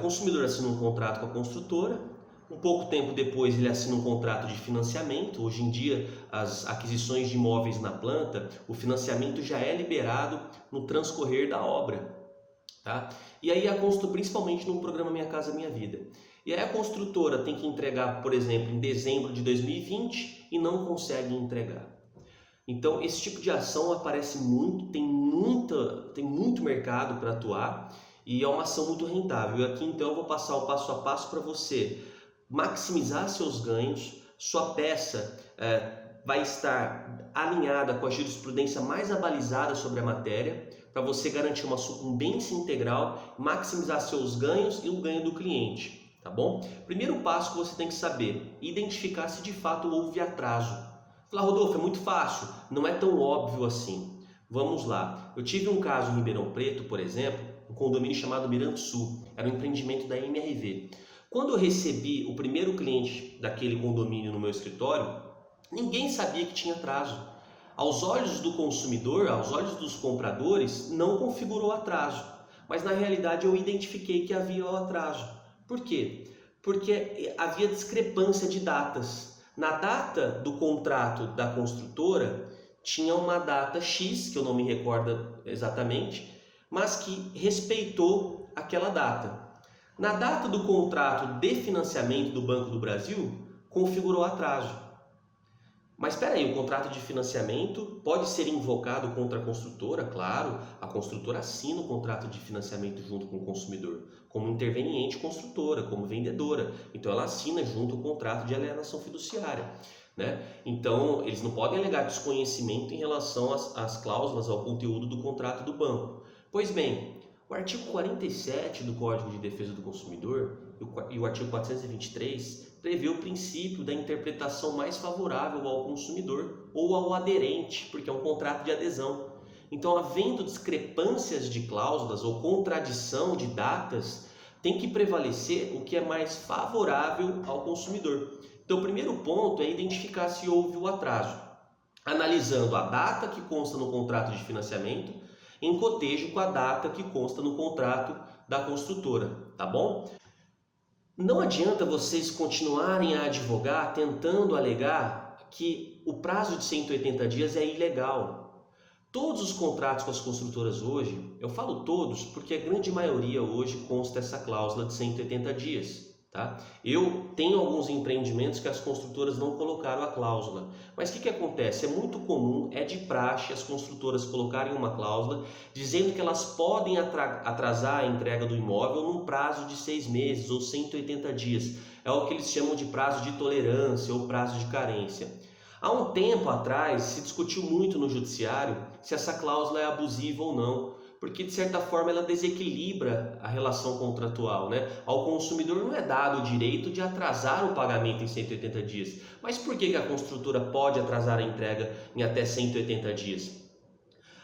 consumidor assina um contrato com a construtora, um pouco tempo depois ele assina um contrato de financiamento. Hoje em dia, as aquisições de imóveis na planta, o financiamento já é liberado no transcorrer da obra. Tá? E aí principalmente no programa Minha Casa Minha Vida. E aí a construtora tem que entregar, por exemplo, em dezembro de 2020 e não consegue entregar. Então esse tipo de ação aparece muito, tem muito mercado para atuar e é uma ação muito rentável. E aqui então eu vou passar o passo a passo para você maximizar seus ganhos. Sua peça vai estar alinhada com a jurisprudência mais abalizada sobre a matéria, para você garantir uma sucumbência integral, maximizar seus ganhos e o ganho do cliente, tá bom? Primeiro passo que você tem que saber, identificar se de fato houve atraso. Fala, Rodolfo, é muito fácil, não é tão óbvio assim. Vamos lá, eu tive um caso em Ribeirão Preto, por exemplo, um condomínio chamado Mirante Sul, era um empreendimento da MRV. Quando eu recebi o primeiro cliente daquele condomínio no meu escritório, ninguém sabia que tinha atraso. Aos olhos do consumidor, aos olhos dos compradores, não configurou atraso. Mas na realidade eu identifiquei que havia o atraso. Por quê? Porque havia discrepância de datas. Na data do contrato da construtora, tinha uma data X, que eu não me recordo exatamente, mas que respeitou aquela data. Na data do contrato de financiamento do Banco do Brasil, configurou atraso. Mas espera aí, o contrato de financiamento pode ser invocado contra a construtora? Claro, a construtora assina o contrato de financiamento junto com o consumidor, como interveniente construtora, como vendedora. Então ela assina junto o contrato de alienação fiduciária, né? Então eles não podem alegar desconhecimento em relação às cláusulas, ao conteúdo do contrato do banco. Pois bem, o artigo 47 do Código de Defesa do Consumidor e o artigo 423 prevê o princípio da interpretação mais favorável ao consumidor ou ao aderente, porque é um contrato de adesão. Então, havendo discrepâncias de cláusulas ou contradição de datas, tem que prevalecer o que é mais favorável ao consumidor. Então, o primeiro ponto é identificar se houve o atraso, analisando a data que consta no contrato de financiamento, em cotejo com a data que consta no contrato da construtora, tá bom? Não adianta vocês continuarem a advogar tentando alegar que o prazo de 180 dias é ilegal. Todos os contratos com as construtoras hoje, eu falo todos porque a grande maioria hoje consta essa cláusula de 180 dias. Tá? Eu tenho alguns empreendimentos que as construtoras não colocaram a cláusula, mas o que acontece? É muito comum, é de praxe as construtoras colocarem uma cláusula dizendo que elas podem atrasar a entrega do imóvel num prazo de 6 meses ou 180 dias. É o que eles chamam de prazo de tolerância ou prazo de carência. Há um tempo atrás se discutiu muito no judiciário se essa cláusula é abusiva ou não, porque de certa forma ela desequilibra a relação contratual, né? Ao consumidor não é dado o direito de atrasar o pagamento em 180 dias. Mas por que a construtora pode atrasar a entrega em até 180 dias?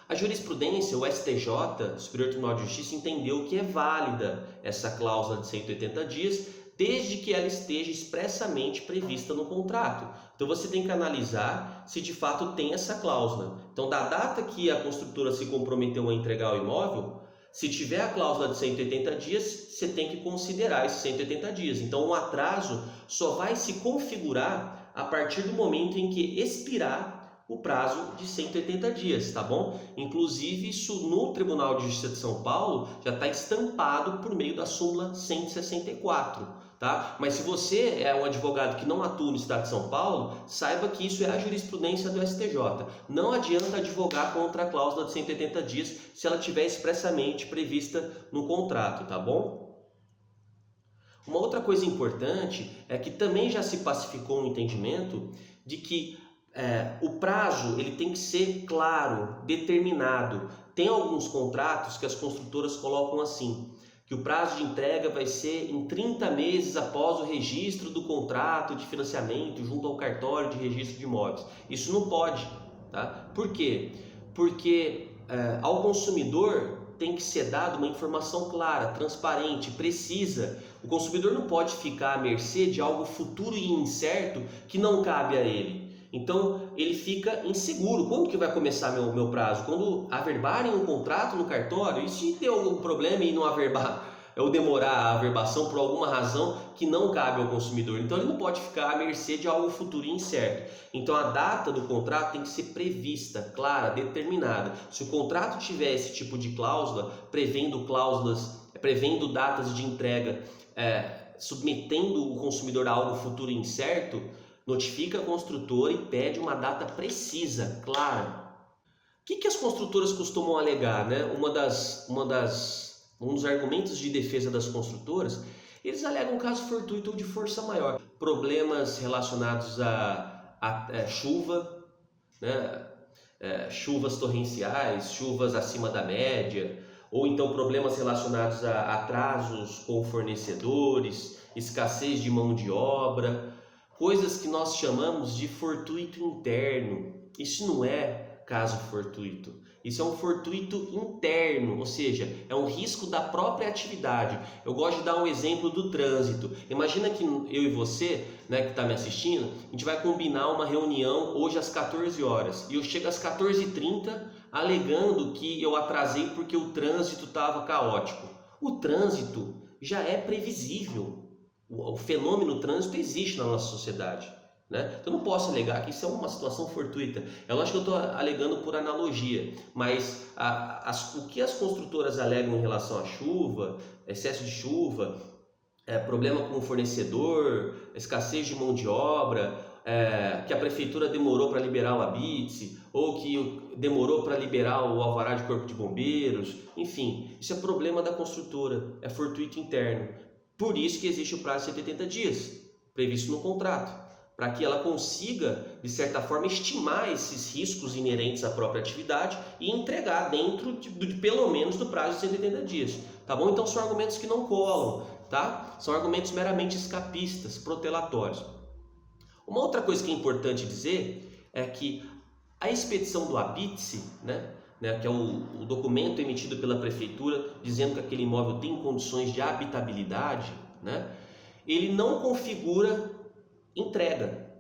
A jurisprudência, o STJ, Superior Tribunal de Justiça, entendeu que é válida essa cláusula de 180 dias, desde que ela esteja expressamente prevista no contrato. Então você tem que analisar se de fato tem essa cláusula. Então, da data que a construtora se comprometeu a entregar o imóvel, se tiver a cláusula de 180 dias, você tem que considerar esses 180 dias. Então, o atraso só vai se configurar a partir do momento em que expirar o prazo de 180 dias, tá bom? Inclusive, isso no Tribunal de Justiça de São Paulo já está estampado por meio da súmula 164. Tá? Mas se você é um advogado que não atua no estado de São Paulo, saiba que isso é a jurisprudência do STJ. Não adianta advogar contra a cláusula de 180 dias se ela estiver expressamente prevista no contrato, tá bom? Uma outra coisa importante é que também já se pacificou um entendimento de que o prazo ele tem que ser claro, determinado. Tem alguns contratos que as construtoras colocam assim, que o prazo de entrega vai ser em 30 meses após o registro do contrato de financiamento junto ao cartório de registro de imóveis. Isso não pode, tá? Por quê? Porque ao consumidor tem que ser dada uma informação clara, transparente, precisa. O consumidor não pode ficar à mercê de algo futuro e incerto que não cabe a ele. Então ele fica inseguro. Quando que vai começar meu prazo? Quando averbarem um contrato no cartório? E se der algum problema e não averbar? ou demorar a averbação por alguma razão que não cabe ao consumidor. Então ele não pode ficar à mercê de algo futuro e incerto. Então a data do contrato tem que ser prevista, clara, determinada. Se o contrato tiver esse tipo de cláusula, prevendo datas de entrega, submetendo o consumidor a algo futuro e incerto, notifica a construtora e pede uma data precisa, clara. O que as construtoras costumam alegar, né? Um dos argumentos de defesa das construtoras, eles alegam caso fortuito ou de força maior. Problemas relacionados a chuva, né? Chuvas torrenciais, chuvas acima da média, ou então problemas relacionados a atrasos com fornecedores, escassez de mão de obra, coisas que nós chamamos de fortuito interno. Isso não é caso fortuito. Isso é um fortuito interno, ou seja, é um risco da própria atividade. Eu gosto de dar um exemplo do trânsito. Imagina que eu e você, né, que está me assistindo, a gente vai combinar uma reunião hoje às 14 horas e eu chego às 14h30 alegando que eu atrasei porque o trânsito estava caótico. O trânsito já é previsível. O fenômeno trânsito existe na nossa sociedade. Né? Então eu não posso alegar que isso é uma situação fortuita. É lógico que eu estou alegando por analogia, mas o que as construtoras alegam em relação à chuva, excesso de chuva, problema com o fornecedor, escassez de mão de obra, que a prefeitura demorou para liberar o habite, ou que demorou para liberar o alvará de corpo de bombeiros, enfim, isso é problema da construtora, é fortuito interno. Por isso que existe o prazo de 70 dias, previsto no contrato, para que ela consiga, de certa forma, estimar esses riscos inerentes à própria atividade e entregar dentro de pelo menos do prazo de 180 dias, tá bom? Então são argumentos que não colam, tá? São argumentos meramente escapistas, protelatórios. Uma outra coisa que é importante dizer é que a expedição do habite, né, que é o documento emitido pela prefeitura dizendo que aquele imóvel tem condições de habitabilidade, né, ele não configura entrega,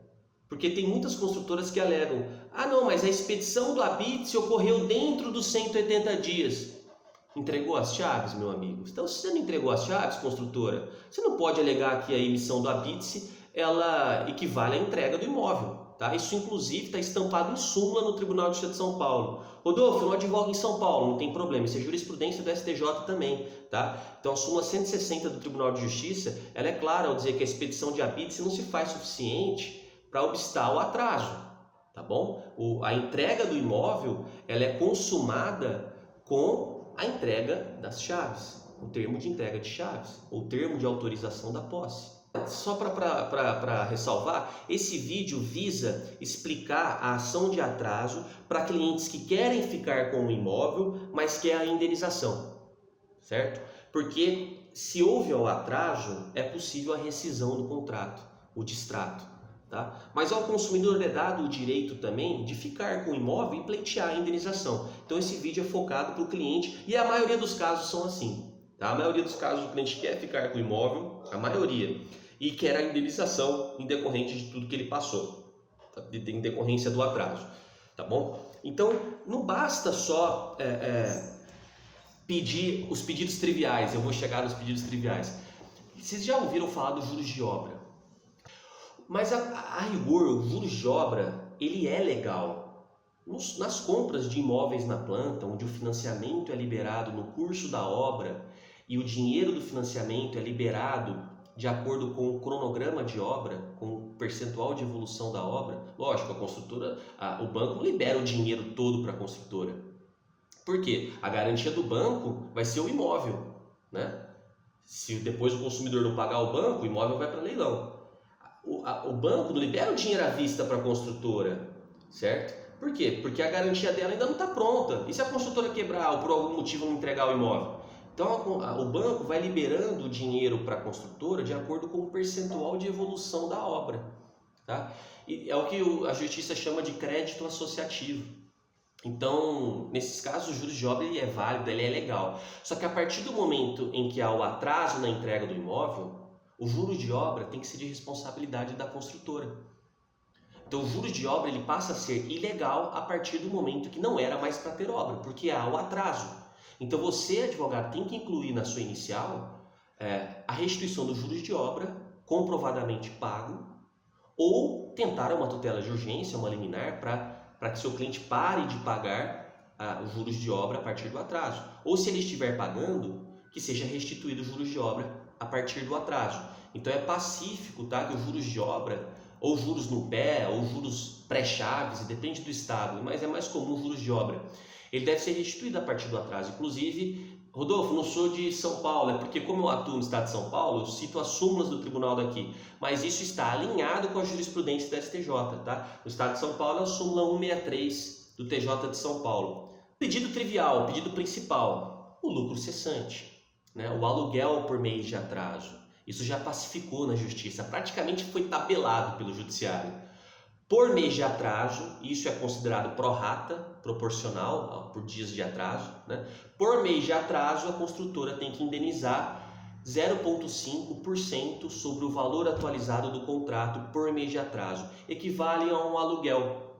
porque tem muitas construtoras que alegam: ah não, mas a expedição do habite ocorreu dentro dos 180 dias. Entregou as chaves, meu amigo? Então, se você não entregou as chaves, construtora, você não pode alegar que a emissão do habite ela equivale à entrega do imóvel, tá? Isso inclusive está estampado em súmula no Tribunal de Justiça de São Paulo. Rodolfo, eu não advogo em São Paulo, não tem problema, isso é jurisprudência do STJ também, tá? Então a súmula 160 do Tribunal de Justiça, ela é clara ao dizer que a expedição de habite não se faz suficiente para obstar o atraso, tá bom? A entrega do imóvel, ela é consumada com a entrega das chaves, o termo de entrega de chaves, ou termo de autorização da posse. Só para ressalvar, esse vídeo visa explicar a ação de atraso para clientes que querem ficar com o imóvel, mas quer a indenização, certo? Porque se houve o atraso, é possível a rescisão do contrato, o distrato, tá? Mas ao consumidor é dado o direito também de ficar com o imóvel e pleitear a indenização. Então esse vídeo é focado para o cliente e a maioria dos casos são assim, tá? A maioria dos casos o cliente quer ficar com o imóvel, a maioria, e quer a indenização em decorrente de tudo que ele passou, tá? Em decorrência do atraso, tá bom? Então não basta só pedir os pedidos triviais. Eu vou chegar nos pedidos triviais. Vocês já ouviram falar dos juros de obra? Mas a rigor, o juros de obra, ele é legal. Nas compras de imóveis na planta, onde o financiamento é liberado no curso da obra e o dinheiro do financiamento é liberado de acordo com o cronograma de obra, com o percentual de evolução da obra, lógico, a construtora, o banco não libera o dinheiro todo para a construtora. Por quê? A garantia do banco vai ser o imóvel, né? Se depois o consumidor não pagar o banco, o imóvel vai para leilão. O banco não libera o dinheiro à vista para a construtora, certo? Por quê? Porque a garantia dela ainda não está pronta. E se a construtora quebrar ou por algum motivo não entregar o imóvel? Então o banco vai liberando o dinheiro para a construtora de acordo com o percentual de evolução da obra, tá? E é o que a justiça chama de crédito associativo. Então, nesses casos, o juros de obra ele é válido, ele é legal. Só que a partir do momento em que há o atraso na entrega do imóvel, o juros de obra tem que ser de responsabilidade da construtora. Então, o juros de obra ele passa a ser ilegal a partir do momento que não era mais para ter obra, porque há o atraso. Então, você, advogado, tem que incluir na sua inicial a restituição dos juros de obra comprovadamente pago ou tentar uma tutela de urgência, uma liminar, para que seu cliente pare de pagar os juros de obra a partir do atraso. Ou se ele estiver pagando, que seja restituído os juros de obra a partir do atraso. Então é pacífico, tá? Que os juros de obra, ou juros no pé, ou juros pré-chaves, depende do estado, mas é mais comum os juros de obra. Ele deve ser restituído a partir do atraso. Inclusive, Rodolfo, não sou de São Paulo, é porque como eu atuo no estado de São Paulo, eu cito as súmulas do tribunal daqui, mas isso está alinhado com a jurisprudência da STJ, tá? No estado de São Paulo é a súmula 163 do TJ de São Paulo. Pedido trivial, pedido principal, o lucro cessante, né? O aluguel por mês de atraso. Isso já pacificou na justiça, praticamente foi tabelado pelo judiciário. Por mês de atraso, isso é considerado pro rata, proporcional por dias de atraso, né? Por mês de atraso, a construtora tem que indenizar 0,5% sobre o valor atualizado do contrato por mês de atraso. Equivale a um aluguel,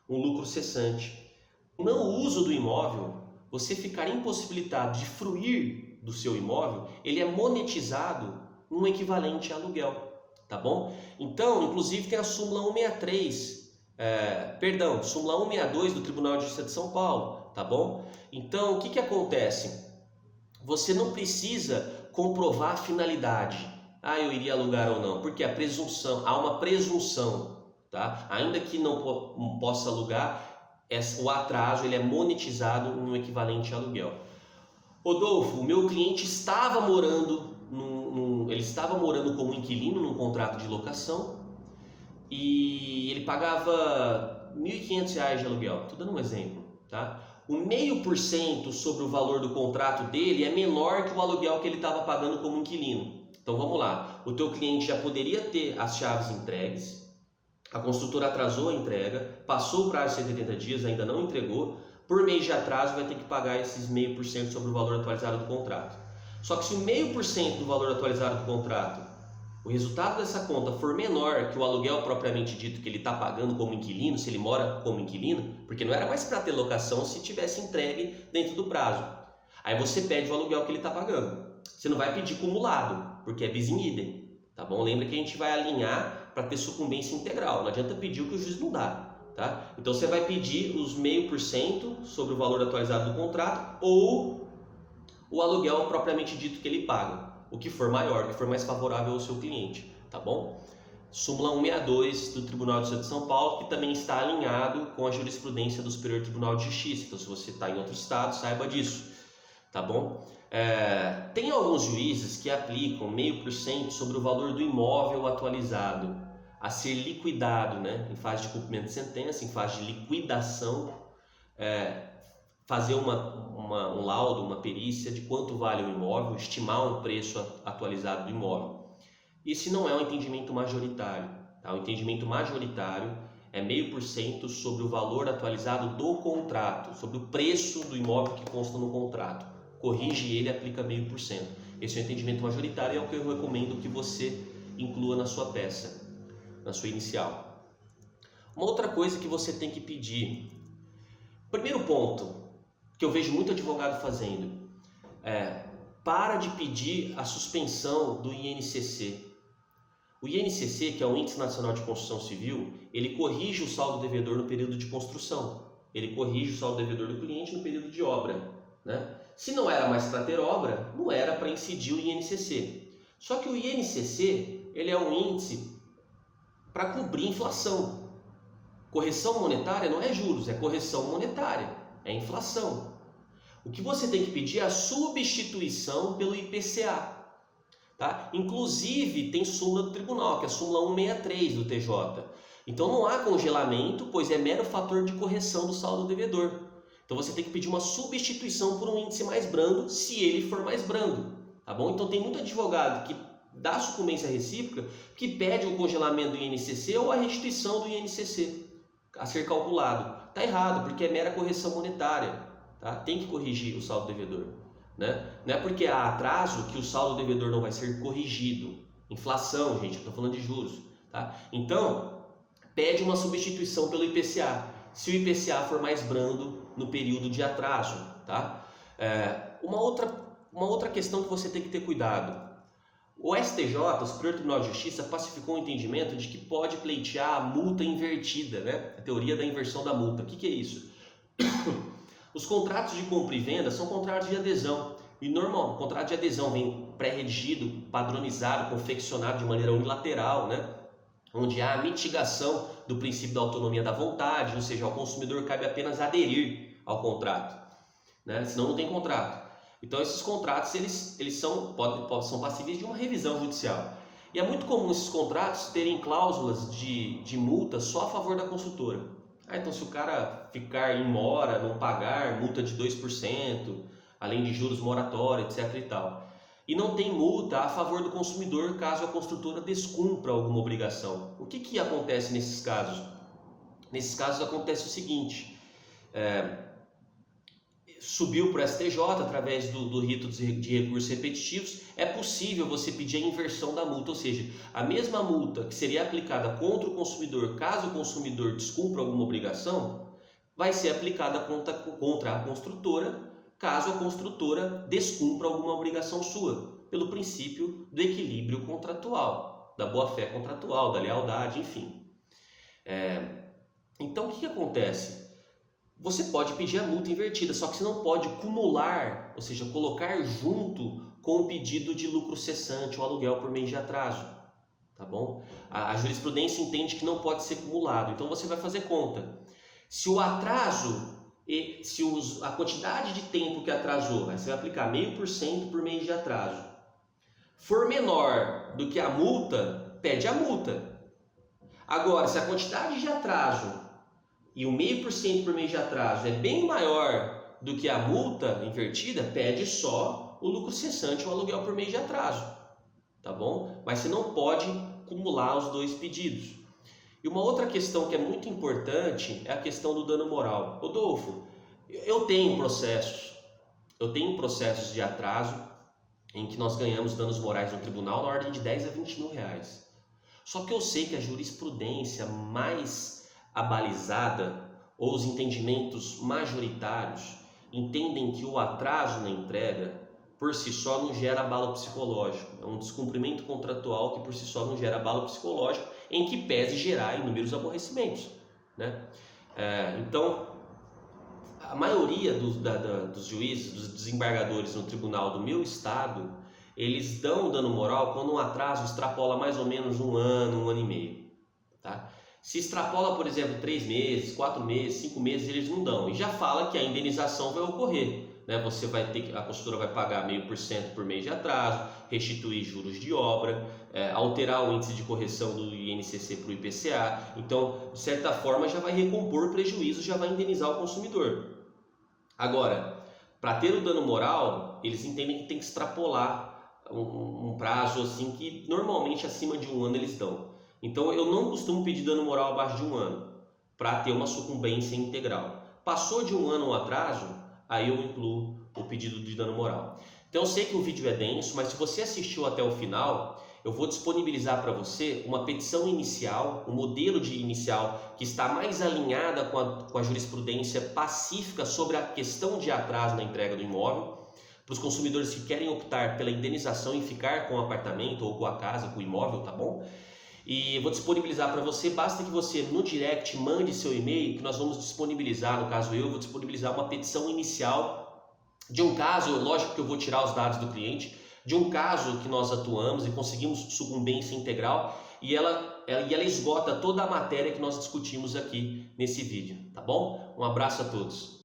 um lucro cessante. O não uso do imóvel, você ficar impossibilitado de fruir do seu imóvel, ele é monetizado num equivalente a aluguel. Tá bom? Então, inclusive tem a súmula 163, súmula 162 do Tribunal de Justiça de São Paulo, tá bom? Então, o que acontece? Você não precisa comprovar a finalidade. Eu iria alugar ou não, porque a presunção, há uma presunção, tá? Ainda que não possa alugar, o atraso ele é monetizado no equivalente a aluguel. Rodolfo, o meu cliente estava morando como inquilino num contrato de locação e ele pagava R$ 1.500 de aluguel. Estou dando um exemplo, tá? O 0,5% sobre o valor do contrato dele é menor que o aluguel que ele estava pagando como inquilino. Então vamos lá, o teu cliente já poderia ter as chaves entregues, a construtora atrasou a entrega, passou o prazo de 180 dias, ainda não entregou, por mês de atraso vai ter que pagar esses 0,5% sobre o valor atualizado do contrato. Só que se o 0,5% do valor atualizado do contrato, o resultado dessa conta for menor que o aluguel propriamente dito que ele está pagando como inquilino, se ele mora como inquilino, porque não era mais para ter locação se tivesse entregue dentro do prazo. Aí você pede o aluguel que ele está pagando. Você não vai pedir cumulado, porque é bis in idem, tá bom? Lembra que a gente vai alinhar para ter sucumbência integral, não adianta pedir o que o juiz não dá. Tá? Então você vai pedir os 0,5% sobre o valor atualizado do contrato ou o aluguel propriamente dito que ele paga, o que for maior, o que for mais favorável ao seu cliente, tá bom? Súmula 162 do Tribunal de Justiça de São Paulo, que também está alinhado com a jurisprudência do Superior Tribunal de Justiça. Então, se você está em outro estado, saiba disso, tá bom? Tem alguns juízes que aplicam 0,5% sobre o valor do imóvel atualizado a ser liquidado, né? Em fase de cumprimento de sentença, em fase de liquidação, fazer um laudo, uma perícia de quanto vale o imóvel, estimar um preço atualizado do imóvel. Esse não é um entendimento majoritário, tá? O entendimento majoritário é 0,5% sobre o valor atualizado do contrato, sobre o preço do imóvel que consta no contrato. Corrige ele e aplica 0,5%. Esse é o entendimento majoritário e é o que eu recomendo que você inclua na sua peça, na sua inicial. Uma outra coisa que você tem que pedir, primeiro ponto, que eu vejo muito advogado fazendo, para de pedir a suspensão do INCC. O INCC, que é o Índice Nacional de Construção Civil, ele corrige o saldo devedor no período de construção. Ele corrige o saldo devedor do cliente no período de obra, né? Se não era mais para ter obra, não era para incidir o INCC. Só que o INCC, ele é um índice para cobrir inflação. Correção monetária não é juros, é correção monetária, é inflação. O que você tem que pedir é a substituição pelo IPCA. Tá? Inclusive tem súmula do tribunal, que é a súmula 163 do TJ. Então não há congelamento, pois é mero fator de correção do saldo devedor. Então você tem que pedir uma substituição por um índice mais brando, se ele for mais brando. Tá bom? Então tem muito advogado que dá sucumbência recíproca, que pede o congelamento do INCC ou a restituição do INCC a ser calculado. Está errado, porque é mera correção monetária. Tá? Tem que corrigir o saldo devedor. Né? Não é porque há atraso que o saldo devedor não vai ser corrigido. Inflação, gente, eu estou falando de juros. Tá? Então, pede uma substituição pelo IPCA, se o IPCA for mais brando no período de atraso. Tá? Uma outra questão que você tem que ter cuidado. O STJ, o Superior Tribunal de Justiça, pacificou o entendimento de que pode pleitear a multa invertida, né? A teoria da inversão da multa. O que é isso? Os contratos de compra e venda são contratos de adesão. E normal, o contrato de adesão vem pré-redigido, padronizado, confeccionado de maneira unilateral, né? Onde há a mitigação do princípio da autonomia da vontade, ou seja, ao consumidor cabe apenas aderir ao contrato, né? Senão não tem contrato. Então esses contratos eles são passíveis de uma revisão judicial. E é muito comum esses contratos terem cláusulas de multa só a favor da construtora. Então se o cara ficar em mora, não pagar, multa de 2%, além de juros moratórios, etc. e tal. E não tem multa a favor do consumidor caso a construtora descumpra alguma obrigação. O que acontece nesses casos? Nesses casos acontece o seguinte, subiu para o STJ através do rito de recursos repetitivos, é possível você pedir a inversão da multa, ou seja, a mesma multa que seria aplicada contra o consumidor caso o consumidor descumpra alguma obrigação, vai ser aplicada contra a construtora caso a construtora descumpra alguma obrigação sua, pelo princípio do equilíbrio contratual, da boa-fé contratual, da lealdade, enfim. Então o que acontece? Você pode pedir a multa invertida, só que você não pode cumular, ou seja, colocar junto com o pedido de lucro cessante ou aluguel por mês de atraso, tá bom? A jurisprudência entende que não pode ser cumulado, então você vai fazer conta. Se o atraso, a quantidade de tempo que atrasou, você vai aplicar 0,5% por mês de atraso, for menor do que a multa, pede a multa. Agora, se a quantidade de atraso e o 0,5% por mês de atraso é bem maior do que a multa invertida, pede só o lucro cessante ou aluguel por mês de atraso, tá bom? Mas você não pode acumular os dois pedidos. E uma outra questão que é muito importante é a questão do dano moral. Rodolfo, eu tenho processos de atraso em que nós ganhamos danos morais no tribunal na ordem de 10 a 20 mil reais. Só que eu sei que a jurisprudência mais abalizada ou os entendimentos majoritários entendem que o atraso na entrega por si só não gera abalo psicológico. É um descumprimento contratual que por si só não gera abalo psicológico, em que pese gerar inúmeros aborrecimentos, né? Então, a maioria dos juízes, dos desembargadores no tribunal do meu estado, eles dão dano moral quando um atraso extrapola mais ou menos um ano e meio, tá? Se extrapola, por exemplo, 3 meses, 4 meses, 5 meses, eles não dão. E já fala que a indenização vai ocorrer, né? A construtora vai pagar 0,5% por mês de atraso, restituir juros de obra, alterar o índice de correção do INCC para o IPCA. Então, de certa forma, já vai recompor o prejuízo, já vai indenizar o consumidor. Agora, para ter o dano moral, eles entendem que tem que extrapolar um prazo assim que normalmente acima de um ano eles dão. Então eu não costumo pedir dano moral abaixo de um ano para ter uma sucumbência integral. Passou de um ano o atraso, aí eu incluo o pedido de dano moral. Então eu sei que o vídeo é denso, mas se você assistiu até o final, eu vou disponibilizar para você uma petição inicial, um modelo de inicial que está mais alinhada com a jurisprudência pacífica sobre a questão de atraso na entrega do imóvel, para os consumidores que querem optar pela indenização e ficar com o apartamento ou com a casa, com o imóvel, tá bom? E vou disponibilizar para você, basta que você no direct mande seu e-mail, que nós vamos disponibilizar, no caso eu vou disponibilizar uma petição inicial de um caso, lógico que eu vou tirar os dados do cliente, de um caso que nós atuamos e conseguimos sucumbência integral e ela esgota toda a matéria que nós discutimos aqui nesse vídeo, tá bom? Um abraço a todos.